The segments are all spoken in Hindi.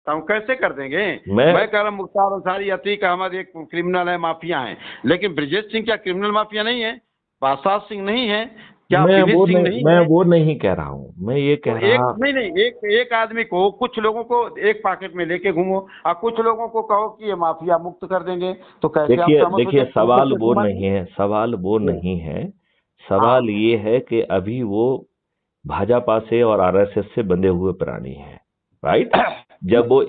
तो हम कैसे कर देंगे? मैं मैं कह रहा हूँ मुख्तार अंसारी, अतीक अहमद एक क्रिमिनल है, माफिया है, लेकिन ब्रजेश सिंह क्या क्रिमिनल माफिया नहीं है? बादशाह सिंह नहीं है क्या? विनीत सिंह नहीं मैं है? वो नहीं कह रहा हूँ, मैं ये तो कह एक रहा। नहीं नहीं, एक एक आदमी को, कुछ लोगों को एक पॉकेट में लेके घूमो और कुछ लोगों को कहो कि ये माफिया मुक्त कर देंगे, तो कैसे आप देखिए सहमत हो देखिए, सकते हैं? सवाल कैसे वो घुमाएंगे? नहीं है, सवाल वो जी। नहीं है। सवाल हाँ। ये है कि अभी वो भाजपा से और आरएसएस से बंधे हुए प्राणी हैं, राइट? मैं उनको,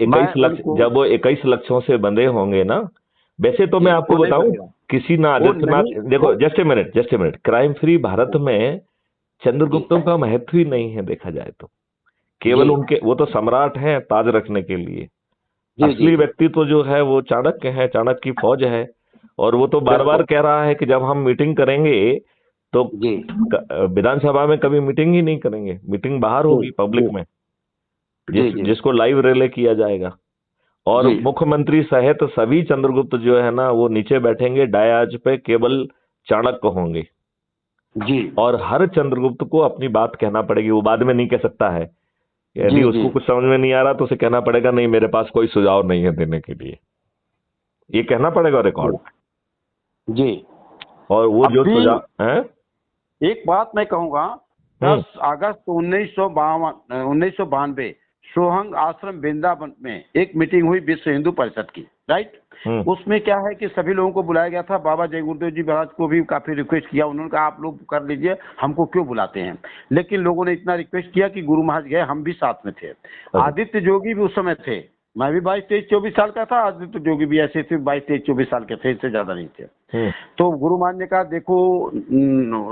जब वो 21 लक्षों से बंधे होंगे ना, वैसे तो जी मैं वो आपको नहीं बताऊं, बनेगा। किसी ना वो नहीं, आदित्यनाथ, देखो, वो, just a minute, crime free Bharat में जी चंद्रगुप्तों का महत्व ही नहीं है देखा जाए तो। जी केवल उनके, वो तो सम्राट हैं ताज रखने के लिए। जी जी असली जी व्यक्ति तो जो है वो चाणक्य है, चाणक्य की फौज है। और वो तो बार बार बिल्कुल। कह रहा है कि जब हम मीटिंग करेंगे तो जी विधानसभा में कभी मीटिंग ही नहीं करेंगे, मीटिंग बाहर जी होगी जी पब्लिक में, जी जी जिसको लाइव रिले किया जाएगा। और जी मुख्यमंत्री सहित सभी चंद्रगुप्त जो है ना वो नीचे बैठेंगे डायाज पे, केवल चाणक्य होंगे। जी और हर चंद्रगुप्त को अपनी बात कहना पड़ेगी, वो बाद में नहीं कह सकता है। यदि जी जी उसको कुछ समझ में नहीं आ रहा तो उसे कहना पड़ेगा नहीं मेरे पास कोई सुझाव नहीं है देने के लिए, ये कहना पड़ेगा रिकॉर्ड में। जी। और वो अब जो भी सुझाव है। एक बात मैं कहूंगा, हम्म 10 अगस्त 1992 सोहंग आश्रम वृंदावन में एक मीटिंग हुई विश्व हिंदू परिषद की, राइट? हम्म उसमें क्या है कि सभी लोगों को बुलाया गया था, बाबा जय गुरुदेव जी महाराज को भी काफी रिक्वेस्ट किया, उन्होंने कहा आप लोग कर लीजिए, हमको क्यों बुलाते हैं? लेकिन लोगों ने इतना रिक्वेस्ट किया कि गुरु महाराज गए, हम भी साथ में थे। अच्छा, आदित्य जोगी भी उस समय थे, मैं भी 22-23-24 साल का था, आदित्य जोगी भी ऐसे थे 22-23-24 साल के थे, इससे ज्यादा नहीं थे। हम्म तो गुरु मान ने कहा देखो,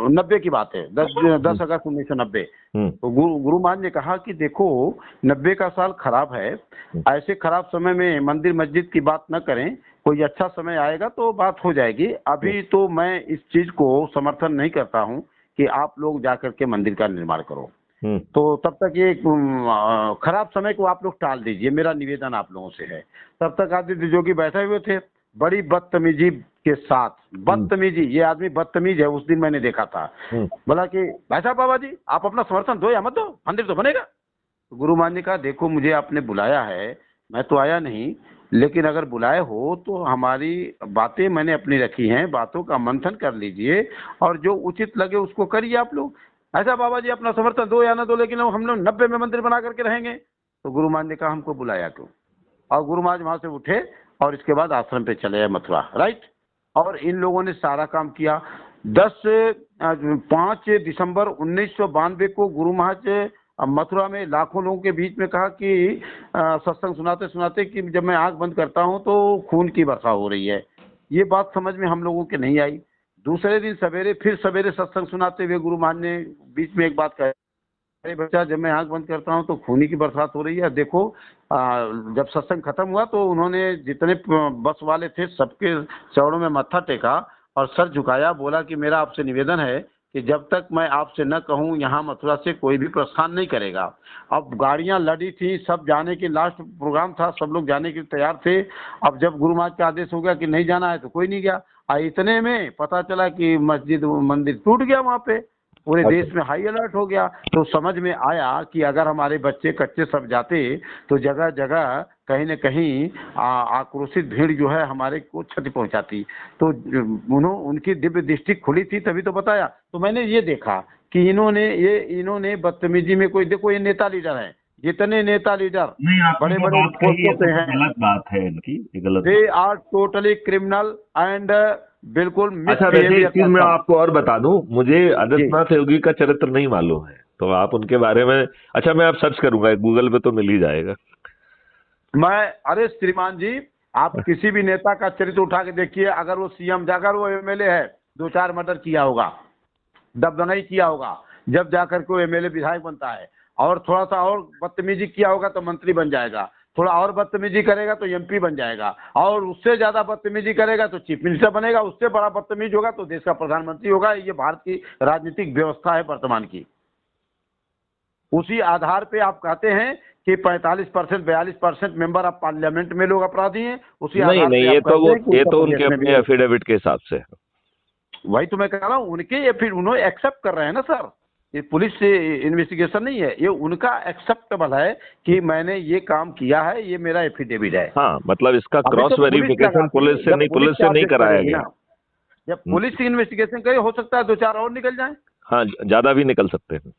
90 की बात है, दस हम्म 10 अगस्त 1990। हम्म तो गुरु मान ने कहा कि देखो, 90 का साल खराब है, हम्म ऐसे खराब समय में मंदिर मस्जिद की बात न करें, कोई अच्छा समय आएगा तो बात हो जाएगी, अभी तो मैं इस चीज को समर्थन नहीं करता हूं कि आप लोग जाकर के मंदिर का निर्माण करो। हम्म तो तब तक ये खराब समय को आप लोग टाल दीजिए, मेरा निवेदन आप लोगों से है। तब तक आदित्य जोगी बैठे हुए थे, बड़ी बदतमीजी के साथ, बदतमीजी, ये आदमी बदतमीज है, उस दिन मैंने देखा था। हम्म बोला कि भाई साहब, बाबा जी आप अपना समर्थन दो या मत दो, मंदिर तो बनेगा। तो गुरु मान ने कहा देखो, मुझे आपने बुलाया है, मैं तो आया नहीं, लेकिन अगर बुलाए हो तो हमारी बातें मैंने अपनी रखी हैं, बातों का मंथन कर लीजिए और जो उचित लगे उसको करिए आप लोग। ऐसा बाबा जी अपना समर्थन दो या ना दो, लेकिन हम लोग 90 में मंदिर बना करके रहेंगे। तो गुरु महाराज ने कहा हमको बुलाया क्यों? और गुरु महाराज वहां से उठे और इसके बाद आश्रम पे चले गए मथुरा, राइट? और इन लोगों ने सारा काम किया। 5 दिसंबर 1992 को गुरु महाराज मथुरा में लाखों लोगों के बीच में कहा कि सत्संग सुनाते सुनाते कि जब मैं आंख बंद करता हूं तो खून की वर्षा हो रही है। ये बात समझ में हम लोगों के नहीं आई। दूसरे दिन सवेरे, फिर सवेरे सत्संग सुनाते हुए गुरु महाराज ने बीच में एक बात कही, अरे बच्चा, जब मैं आंख बंद करता हूं तो खूनी की बरसात हो रही है। देखो, जब सत्संग खत्म हुआ तो उन्होंने जितने बस वाले थे सबके चरणों में मत्था टेका और सर झुकाया, बोला कि मेरा आपसे निवेदन है कि जब तक मैं आपसे न कहूं यहाँ मथुरा से कोई भी प्रस्थान नहीं करेगा। अब गाड़ियां लड़ी थी, सब जाने के, लास्ट प्रोग्राम था, सब लोग जाने के तैयार थे। अब जब गुरु महाराज का आदेश हो गया कि नहीं जाना है तो कोई नहीं गया। इतने में पता चला कि मस्जिद मंदिर टूट गया वहां पे, पूरे अच्छा, देश में हाई अलर्ट हो गया। तो समझ में आया कि अगर हमारे बच्चे कच्चे सब जाते तो जगह जगह कहीं न कहीं आक्रोशित भीड़ जो है हमारे को क्षति पहुंचाती। तो उनकी दिव्य दृष्टि खुली थी, तभी तो बताया। तो मैंने ये देखा कि इन्होंने बदतमीजी में, कोई देखो ये नेता लीडर है, जितने नेता लीडर नहीं, आपने बड़े जो बड़े बात कही पोस्टों है तो पे हैं, गलत बात है इनकी, ये गलत दे बात। आर टोटली क्रिमिनल एंड बिल्कुल अच्छा, वैसे एक मिसबिहेवियर चीज मैं पर्सन। आपको और बता दूं, मुझे जी। आदित्यनाथ योगी का चरित्र नहीं मालूम है, तो आप उनके बारे में, अच्छा मैं आप सर्च करूंगा, गूगल पे तो मिल ही जाएगा। अरे श्रीमान जी, आप किसी भी नेता का चरित्र उठा के देखिए, अगर वो सीएम, जाकर वो एमएलए है, 2-4 मर्डर किया होगा, दबदबाई किया होगा, जब जाकर के वो एमएलए विधायक बनता है, और थोड़ा सा और बदतमीजी किया होगा तो मंत्री बन जाएगा, थोड़ा और बदतमीजी करेगा तो एमपी बन जाएगा, और उससे ज्यादा बदतमीजी करेगा तो चीफ मिनिस्टर बनेगा, उससे बड़ा बदतमीज होगा तो देश का प्रधानमंत्री होगा। ये भारत की राजनीतिक व्यवस्था है वर्तमान की। उसी आधार पे आप कहते हैं कि 45%, 42% मेंबर ऑफ पार्लियामेंट में लोग अपराधी हैं, उसी नहीं आधार नहीं, पे आप कहते हैं कि ये उत्तर तो प्रदेश उनके में भी अपने एफिडेविट के हिसाब से है। वही तो मैं कह रहा हूँ, उनके, ये फिर उन्होंने एक्सेप्ट कर रहे हैं ना सर, ये पुलिस से इन्वेस्टिगेशन नहीं है, ये उनका एक्सेप्टेबल है कि मैंने ये काम किया है, ये मेरा एफिडेविट है। हाँ, मतलब इसका अभी क्रॉस तो पुलिस वेरिफिकेशन लगाती है, पुलिस से जब नहीं पुलिस चार्जेस कराया करेगी गया। ना, जब पुलिस इन्वेस्टिगेशन करे, हो सकता है 2-4 और निकल जाए, हाँ, ज्यादा भी निकल सकते हैं।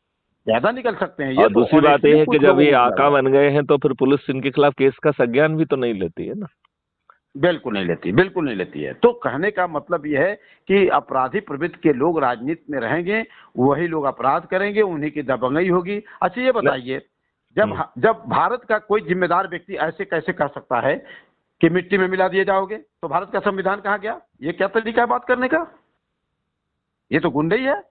ज्यादा निकल सकते हैं। ये और तो दूसरी बात honestly यह है कि कुछ जब लोगों ये को निकला आका हुआ है। बन गए हैं तो फिर पुलिस इनके खिलाफ केस का संज्ञान भी तो नहीं लेती है ना। बिल्कुल नहीं लेती, बिल्कुल नहीं लेती है। तो कहने का मतलब यह है कि अपराधी प्रवृत्ति के लोग राजनीति में रहेंगे, वही लोग अपराध करेंगे, उन्हीं की दबंगई होगी। अच्छा ये बताइए, जब भारत का कोई जिम्मेदार व्यक्ति ऐसे कैसे कर सकता है कि मिट्टी में मिला दिए जाओगे, तो भारत का संविधान कहाँ गया? ये क्या तरीका है बात करने का? ये तो गुंडे ही है।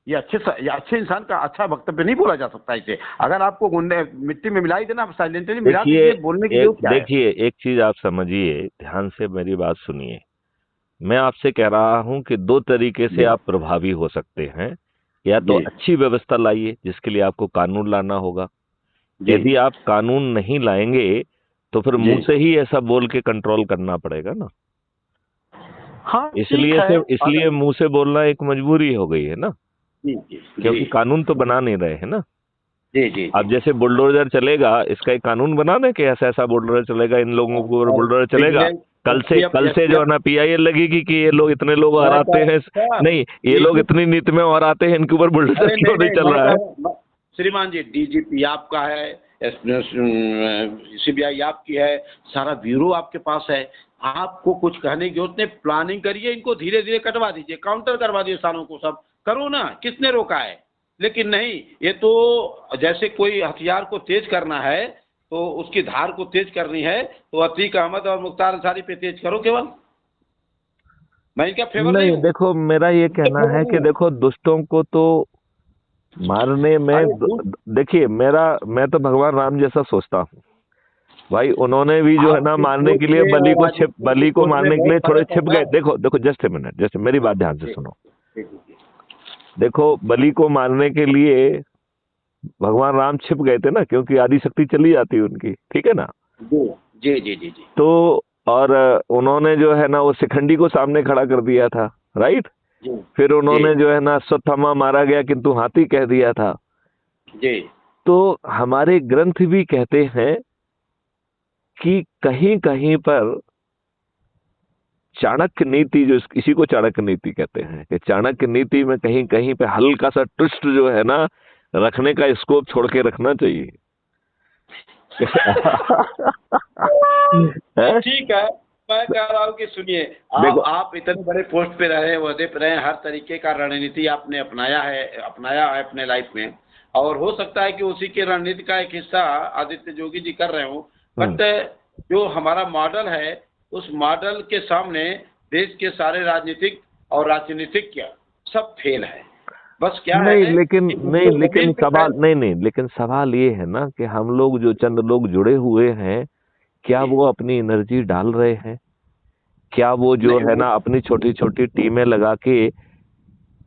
ये अच्छे इंसान का अच्छा वक्तव्य नहीं बोला जा सकता इसे। अगर आपको गुंडे मिट्टी में मिला ही देना, आप साइलेंटली मिला दीजिए, बोलने की जरूरत क्या है? देखिए, एक चीज आप समझिए, ध्यान से मेरी बात सुनिए। मैं आपसे कह रहा हूं कि दो तरीके से आप प्रभावी हो सकते हैं। या तो अच्छी व्यवस्था लाइए, जिसके लिए आपको कानून लाना होगा। यदि आप कानून नहीं लाएंगे तो फिर मुंह से ही ऐसा बोल के कंट्रोल करना पड़ेगा ना। हाँ, इसलिए मुंह से बोलना एक मजबूरी हो गई है ना, क्योंकि कानून तो बना नहीं रहे हैं ना। अब जैसे बुलडोजर चलेगा, इसका एक कानून बना दें कि ऐसा ऐसा बुलडोजर चलेगा, इन लोगों के ऊपर बुलडोजर चलेगा। कल से जो है ना PIL लगेगी कि ये लोग इतने लोग और आते हैं, नहीं ये लोग इतनी नीति में और आते हैं, इनके ऊपर बुलडोजर क्यों नहीं चल रहा है? श्रीमान जी, DGP आपका है, CBI आपकी है, सारा ब्यूरो आपके पास है, आपको कुछ कहने की जरूरत नहीं। प्लानिंग करिए, इनको धीरे धीरे कटवा दीजिए, काउंटर करवा दीजिए सालों को, सब करो ना, किसने रोका है? लेकिन नहीं, ये तो जैसे कोई हथियार को तेज करना है तो उसकी धार को तेज करनी है, तो अतीक अहमद और मुख्तार अंसारी पे तेज करो केवल। मैं इनका फेवर नहीं हूं। देखो, मेरा ये कहना है कि देखो, दुष्टों को तो मारने में देखिए, मैं तो भगवान राम जैसा सोचता हूँ भाई। उन्होंने भी जो है ना मारने के लिए बलि को मारने के लिए थोड़े छिप गए। देखो जस्ट ए मिनट, जस्ट मेरी बात ध्यान से सुनो। देखो, बलि को मारने के लिए भगवान राम छिप गए थे ना, क्योंकि आदि शक्ति चली जाती उनकी, ठीक है ना। जी। तो और उन्होंने जो है ना वो शिखंडी को सामने खड़ा कर दिया था, राइट। फिर उन्होंने जो है ना अश्वत्थामा मारा गया किंतु हाथी कह दिया था। तो हमारे ग्रंथ भी कहते हैं कि कहीं कहीं पर चाणक्य नीति, जो इसी को चाणक्य नीति कहते हैं, कि चाणक्य नीति में कहीं कहीं पे हल्का सा ट्विस्ट जो है ना रखने का स्कोप छोड़ के रखना चाहिए। ठीक है, मैं कह रहा हूँ कि सुनिए, आप इतने बड़े पोस्ट पे रहे, ओहदे पे रहे, हर तरीके का रणनीति आपने अपनाया है अपने लाइफ में, और हो सकता है कि उसी के रणनीति का एक हिस्सा आदित्य जोगी जी कर रहे हो। बट जो हमारा मॉडल है, उस मॉडल के सामने देश के सारे राजनीतिक और राजनीतिक सब फेल है। बस क्या नहीं, है, लेकिन सवाल ये है ना कि हम लोग जो चंद लोग जुड़े हुए हैं, क्या वो अपनी एनर्जी डाल रहे हैं? क्या वो जो है ना अपनी छोटी छोटी टीमें लगा के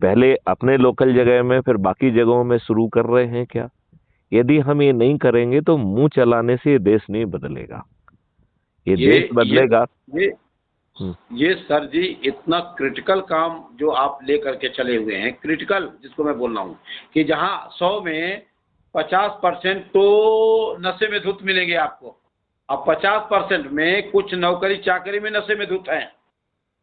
पहले अपने लोकल जगह में फिर बाकी जगहों में शुरू कर रहे हैं क्या? यदि हम ये नहीं करेंगे तो मुंह चलाने से ये देश नहीं बदलेगा। ये देश बदलेगा। ये सर जी, इतना क्रिटिकल काम जो आप लेकर के चले हुए हैं, क्रिटिकल जिसको मैं बोल रहा हूँ, कि जहां 100 में 50% तो नशे में धुत मिलेंगे आपको। अब 50% में कुछ नौकरी चाकरी में नशे में धुत हैं,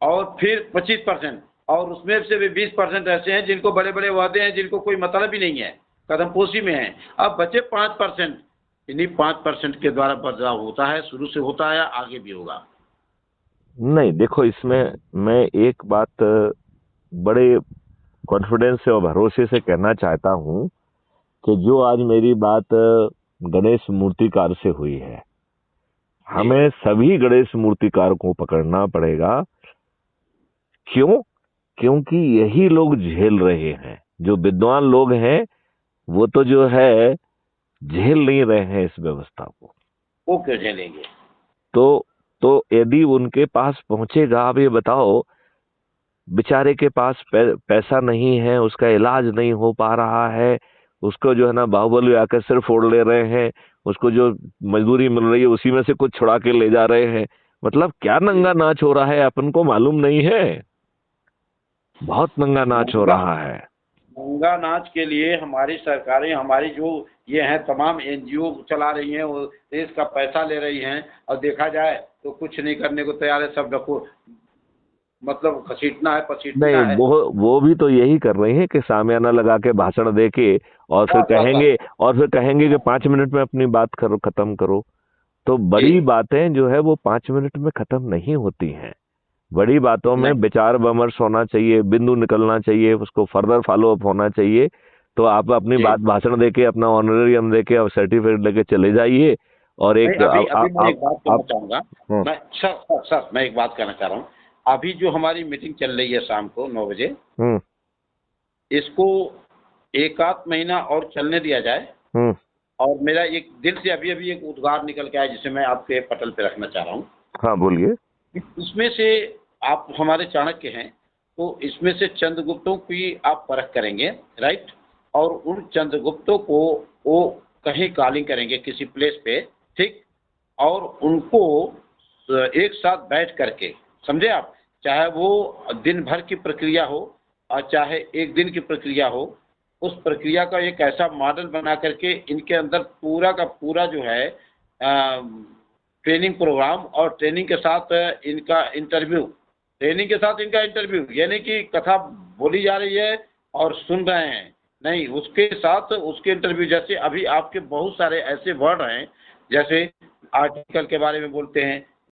और फिर 25%, और उसमें से भी 20% ऐसे हैं जिनको बड़े बड़े वादे हैं, जिनको कोई मतलब ही नहीं है, कदमपोशी में है। अब बचे 5%, इन्हीं 5% के द्वारा बदलाव होता है, शुरू से होता है, आगे भी होगा। नहीं, देखो, इसमें मैं एक बात बड़े कॉन्फिडेंस से और भरोसे से कहना चाहता हूं कि जो आज मेरी बात गणेश मूर्तिकार से हुई है, हमें सभी गणेश मूर्तिकार को पकड़ना पड़ेगा। क्यों? क्योंकि यही लोग झेल रहे हैं। जो विद्वान लोग हैं वो तो जो है झेल नहीं रहे हैं इस व्यवस्था को। वो क्यों झेलेंगे? तो यदि उनके पास पहुंचेगा, आप ये बताओ, बेचारे के पास पैसा नहीं है, उसका इलाज नहीं हो पा रहा है, उसको जो है ना बाहुबली आकर सिर फोड़ ले रहे हैं, उसको जो मजदूरी मिल रही है उसी में से कुछ छुड़ा के ले जा रहे हैं। मतलब क्या नंगा नाच हो रहा है, अपन को मालूम नहीं है। बहुत नंगा नाच हो रहा है। गंगा नाच के लिए हमारी सरकारें, हमारी जो ये हैं तमाम एनजीओ चला रही हैं, वो देश का पैसा ले रही हैं, और देखा जाए तो कुछ नहीं करने को तैयार है, सब डको मतलब घसीटना है, पसीटना नहीं, है। वो भी तो यही कर रही हैं कि सामियाना लगा के भाषण दे के और फिर बस बस बस। कहेंगे कि 5 मिनट में अपनी बात करो, खत्म करो। तो जी। बड़ी बातें जो है वो 5 मिनट में खत्म नहीं होती हैं। बड़ी बातों में नहीं विचार विमर्श होना चाहिए, बिंदु निकलना चाहिए, उसको फर्दर फॉलो अप होना चाहिए। तो आप अपनी जी। बात भाषण देके, अपना ऑनरेरियम देके और सर्टिफिकेट लेके चले जाइए। और नहीं, एक अभी अभी मैं एक बात कहना आप चाहूंगा। हम्म मैं सर मैं एक बात कहना चाह रहा हूँ। अभी जो हमारी मीटिंग चल रही है शाम को 9 बजे, हम्म इसको एक आध महीना और चलने दिया जाए। हम्म और मेरा एक दिल से अभी अभी एक उद्गार निकल के आया, जिसे मैं आपके पटल पे रखना चाह रहा हूँ। हाँ, बोलिए। इसमें से, आप हमारे चाणक्य हैं, तो इसमें से चंद्रगुप्तों की आप परख करेंगे, राइट। और उन चंद्रगुप्तों को वो कहीं कॉलिंग करेंगे किसी प्लेस पे, ठीक। और उनको एक साथ बैठ करके, समझे आप, चाहे वो दिन भर की प्रक्रिया हो और चाहे एक दिन की प्रक्रिया हो, उस प्रक्रिया का एक ऐसा मॉडल बना करके इनके अंदर पूरा का पूरा जो है ट्रेनिंग प्रोग्राम, और ट्रेनिंग के साथ इनका इंटरव्यू, ट्रेनिंग के साथ इनका इंटरव्यू, यानी कि कथा बोली जा रही है और सुन रहे हैं, नहीं, उसके साथ उसके इंटरव्यू। जैसे अभी आपके बहुत सारे ऐसे वर्ड हैं, जैसे आर्टिकल के बारे में बोलते हैं,